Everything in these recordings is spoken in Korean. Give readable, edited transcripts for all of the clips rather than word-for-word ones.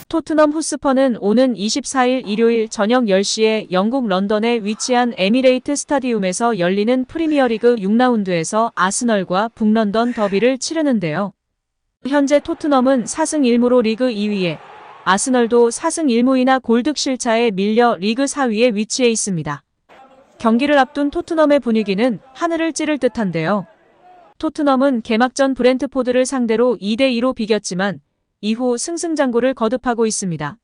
토트넘 호스퍼는 오는 24일 일요일 저녁 10시에 영국 런던에 위치한 에미레이트 스타디움에서 열리는 프리미어리그 6라운드에서 아스널과 북런던 더비를 치르는데요. 현재 토트넘은 4승 1무로 리그 2위에, 아스널도 4승 1무이나 골득실차에 밀려 리그 4위에 위치해 있습니다. 경기를 앞둔 토트넘의 분위기는 하늘을 찌를 듯한데요. 토트넘은 개막전 브렌트포드를 상대로 2대2로 비겼지만 이후 승승장구를 거듭하고 있습니다.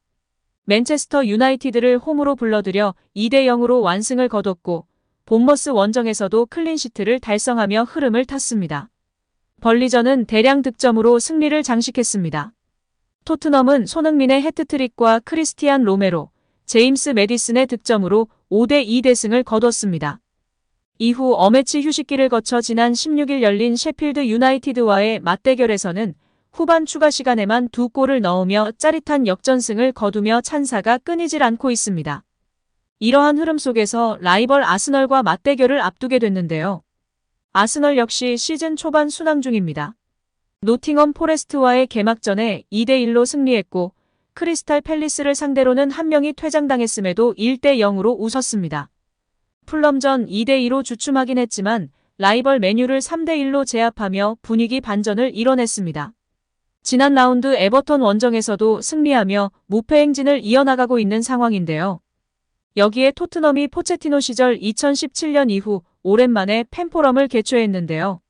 맨체스터 유나이티드를 홈으로 불러들여 2대0으로 완승을 거뒀고 본머스 원정에서도 클린시트를 달성하며 흐름을 탔습니다. 벌리전은 대량 득점으로 승리를 장식했습니다. 토트넘은 손흥민의 해트트릭과 크리스티안 로메로, 제임스 매디슨의 득점으로 5대2 대승을 거뒀습니다. 이후 어매치 휴식기를 거쳐 지난 16일 열린 셰필드 유나이티드와의 맞대결에서는 후반 추가 시간에만 2골을 넣으며 짜릿한 역전승을 거두며 찬사가 끊이질 않고 있습니다. 이러한 흐름 속에서 라이벌 아스널과 맞대결을 앞두게 됐는데요. 아스널 역시 시즌 초반 순항 중입니다. 노팅엄 포레스트와의 개막전에 2대1로 승리했고 크리스탈 팰리스를 상대로는 한 명이 퇴장당했음에도 1대0으로 웃었습니다. 풀럼전 2대2로 주춤하긴 했지만 라이벌 맨유를 3대1로 제압하며 분위기 반전을 이뤄냈습니다. 지난 라운드 에버턴 원정에서도 승리하며 무패 행진을 이어나가고 있는 상황인데요. 여기에 토트넘이 포체티노 시절 2017년 이후 오랜만에 팬포럼을 개최했는데요.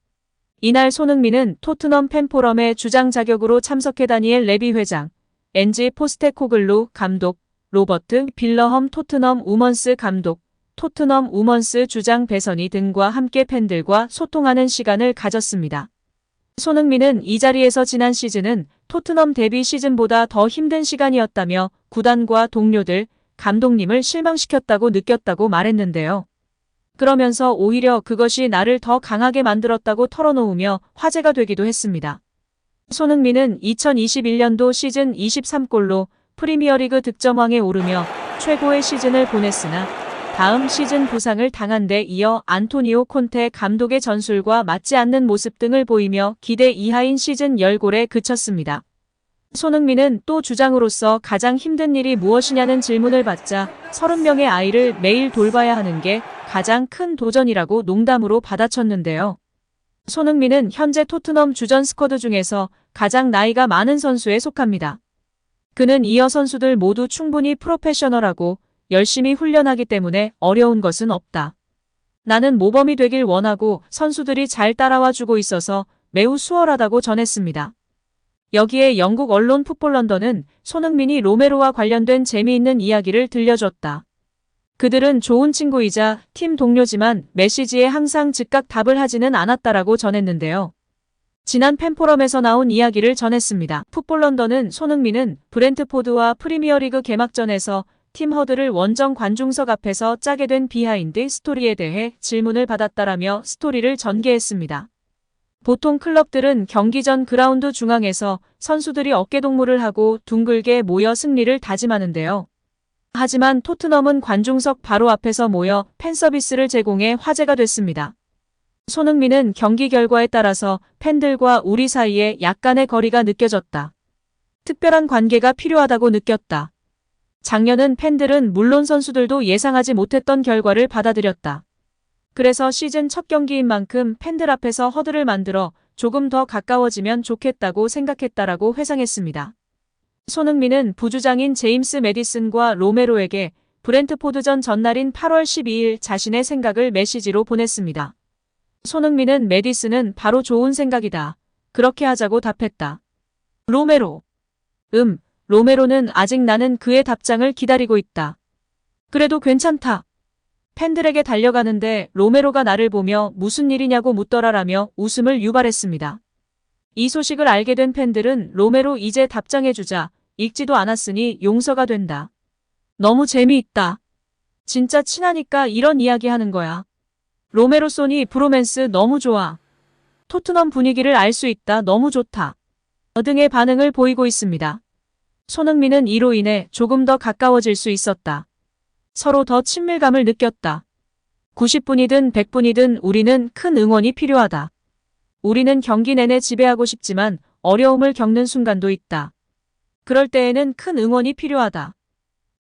이날 손흥민은 토트넘 팬포럼에 주장 자격으로 참석해 다니엘 레비 회장, 엔지 포스테코글루 감독, 로버트 빌러험 토트넘 우먼스 감독, 토트넘 우먼스 주장 배선희 등과 함께 팬들과 소통하는 시간을 가졌습니다. 손흥민은 이 자리에서 지난 시즌은 토트넘 데뷔 시즌보다 더 힘든 시간이었다며 구단과 동료들, 감독님을 실망시켰다고 느꼈다고 말했는데요. 그러면서 오히려 그것이 나를 더 강하게 만들었다고 털어놓으며 화제가 되기도 했습니다. 손흥민은 2021년도 시즌 23골로 프리미어리그 득점왕에 오르며 최고의 시즌을 보냈으나 다음 시즌 부상을 당한 데 이어 안토니오 콘테 감독의 전술과 맞지 않는 모습 등을 보이며 기대 이하인 시즌 10골에 그쳤습니다. 손흥민은 또 주장으로서 가장 힘든 일이 무엇이냐는 질문을 받자 30명의 아이를 매일 돌봐야 하는 게 가장 큰 도전이라고 농담으로 받아쳤는데요. 손흥민은 현재 토트넘 주전 스쿼드 중에서 가장 나이가 많은 선수에 속합니다. 그는 이어 선수들 모두 충분히 프로페셔널하고 열심히 훈련하기 때문에 어려운 것은 없다. 나는 모범이 되길 원하고 선수들이 잘 따라와 주고 있어서 매우 수월하다고 전했습니다. 여기에 영국 언론 풋볼 런던은 손흥민이 로메로와 관련된 재미있는 이야기를 들려줬다. 그들은 좋은 친구이자 팀 동료지만 메시지에 항상 즉각 답을 하지는 않았다라고 전했는데요. 지난 팬포럼에서 나온 이야기를 전했습니다. 풋볼 런던은 손흥민은 브렌트포드와 프리미어리그 개막전에서 팀 허드를 원정 관중석 앞에서 짜게 된 비하인드 스토리에 대해 질문을 받았다라며 스토리를 전개했습니다. 보통 클럽들은 경기 전 그라운드 중앙에서 선수들이 어깨동무를 하고 둥글게 모여 승리를 다짐하는데요. 하지만 토트넘은 관중석 바로 앞에서 모여 팬서비스를 제공해 화제가 됐습니다. 손흥민은 경기 결과에 따라서 팬들과 우리 사이에 약간의 거리가 느껴졌다. 특별한 관계가 필요하다고 느꼈다. 작년은 팬들은 물론 선수들도 예상하지 못했던 결과를 받아들였다. 그래서 시즌 첫 경기인 만큼 팬들 앞에서 허드를 만들어 조금 더 가까워지면 좋겠다고 생각했다라고 회상했습니다. 손흥민은 부주장인 제임스 매디슨과 로메로에게 브렌트포드전 전날인 8월 12일 자신의 생각을 메시지로 보냈습니다. 손흥민은 매디슨은 바로 좋은 생각이다. 그렇게 하자고 답했다. 로메로. 로메로는 아직 나는 그의 답장을 기다리고 있다. 그래도 괜찮다. 팬들에게 달려가는데 로메로가 나를 보며 무슨 일이냐고 묻더라라며 웃음을 유발했습니다. 이 소식을 알게 된 팬들은 로메로 이제 답장해주자. 읽지도 않았으니 용서가 된다. 너무 재미있다. 진짜 친하니까 이런 이야기 하는 거야. 로메로 소니 브로맨스 너무 좋아. 토트넘 분위기를 알 수 있다. 너무 좋다. 등의 반응을 보이고 있습니다. 손흥민은 이로 인해 조금 더 가까워질 수 있었다. 서로 더 친밀감을 느꼈다. 90분이든 100분이든 우리는 큰 응원이 필요하다. 우리는 경기 내내 지배하고 싶지만 어려움을 겪는 순간도 있다. 그럴 때에는 큰 응원이 필요하다.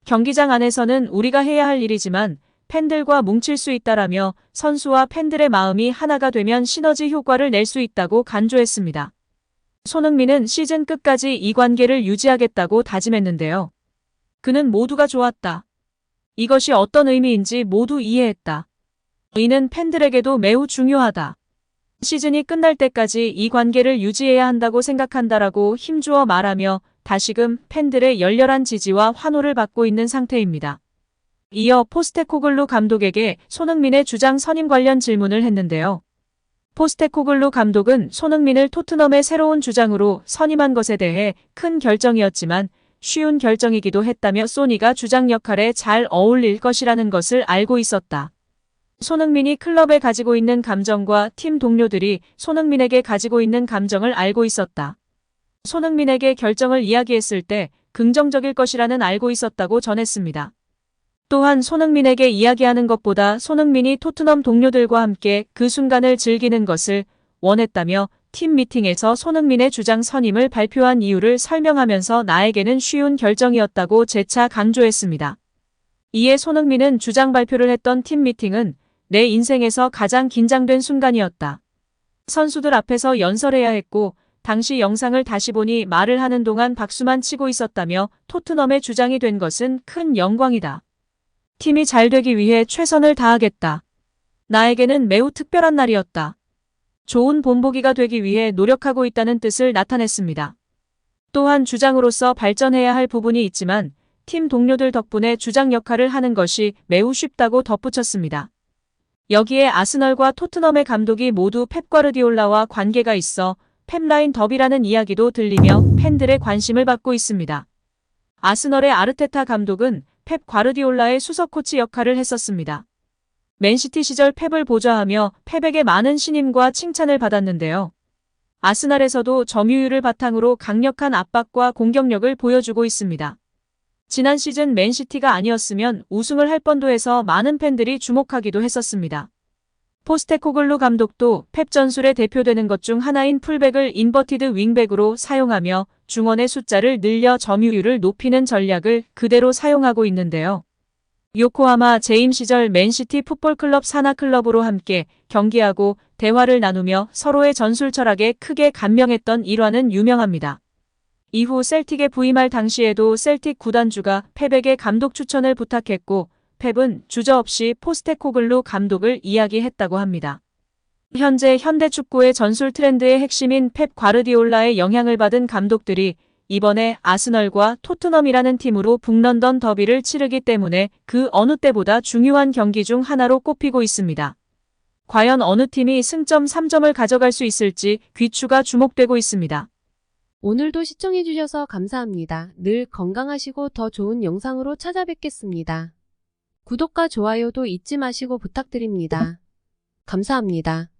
경기장 안에서는 우리가 해야 할 일이지만 팬들과 뭉칠 수 있다라며 선수와 팬들의 마음이 하나가 되면 시너지 효과를 낼 수 있다고 간조했습니다. 손흥민은 시즌 끝까지 이 관계를 유지하겠다고 다짐했는데요. 그는 모두가 좋았다. 이것이 어떤 의미인지 모두 이해했다. 이는 팬들에게도 매우 중요하다. 시즌이 끝날 때까지 이 관계를 유지해야 한다고 생각한다라고 힘주어 말하며 다시금 팬들의 열렬한 지지와 환호를 받고 있는 상태입니다. 이어 포스테코글루 감독에게 손흥민의 주장 선임 관련 질문을 했는데요. 포스테코글루 감독은 손흥민을 토트넘의 새로운 주장으로 선임한 것에 대해 큰 결정이었지만 쉬운 결정이기도 했다며 소니가 주장 역할에 잘 어울릴 것이라는 것을 알고 있었다. 손흥민이 클럽에 가지고 있는 감정과 팀 동료들이 손흥민에게 가지고 있는 감정을 알고 있었다. 손흥민에게 결정을 이야기했을 때 긍정적일 것이라는 알고 있었다고 전했습니다. 또한 손흥민에게 이야기하는 것보다 손흥민이 토트넘 동료들과 함께 그 순간을 즐기는 것을 원했다며 팀 미팅에서 손흥민의 주장 선임을 발표한 이유를 설명하면서 나에게는 쉬운 결정이었다고 재차 강조했습니다. 이에 손흥민은 주장 발표를 했던 팀 미팅은 내 인생에서 가장 긴장된 순간이었다. 선수들 앞에서 연설해야 했고 당시 영상을 다시 보니 말을 하는 동안 박수만 치고 있었다며 토트넘의 주장이 된 것은 큰 영광이다. 팀이 잘 되기 위해 최선을 다하겠다. 나에게는 매우 특별한 날이었다. 좋은 본보기가 되기 위해 노력하고 있다는 뜻을 나타냈습니다. 또한 주장으로서 발전해야 할 부분이 있지만 팀 동료들 덕분에 주장 역할을 하는 것이 매우 쉽다고 덧붙였습니다. 여기에 아스널과 토트넘의 감독이 모두 펩 과르디올라와 관계가 있어 펩라인 더비라는 이야기도 들리며 팬들의 관심을 받고 있습니다. 아스널의 아르테타 감독은 펩 과르디올라의 수석 코치 역할을 했었습니다. 맨시티 시절 펩을 보좌하며 펩에게 많은 신임과 칭찬을 받았는데요. 아스날에서도 점유율을 바탕으로 강력한 압박과 공격력을 보여주고 있습니다. 지난 시즌 맨시티가 아니었으면 우승을 할 뻔도 해서 많은 팬들이 주목하기도 했었습니다. 포스테코글루 감독도 펩 전술에 대표되는 것 중 하나인 풀백을 인버티드 윙백으로 사용하며 중원의 숫자를 늘려 점유율을 높이는 전략을 그대로 사용하고 있는데요. 요코하마 재임 시절 맨시티 풋볼클럽 산하클럽으로 함께 경기하고 대화를 나누며 서로의 전술 철학에 크게 감명했던 일화는 유명합니다. 이후 셀틱에 부임할 당시에도 셀틱 구단주가 펩에게 감독 추천을 부탁했고 펩은 주저없이 포스테코글루 감독을 이야기했다고 합니다. 현재 현대 축구의 전술 트렌드의 핵심인 펩 과르디올라의 영향을 받은 감독들이 이번에 아스널과 토트넘이라는 팀으로 북런던 더비를 치르기 때문에 그 어느 때보다 중요한 경기 중 하나로 꼽히고 있습니다. 과연 어느 팀이 승점 3점을 가져갈 수 있을지 귀추가 주목되고 있습니다. 오늘도 시청해주셔서 감사합니다. 늘 건강하시고 더 좋은 영상으로 찾아뵙겠습니다. 구독과 좋아요도 잊지 마시고 부탁드립니다. 감사합니다.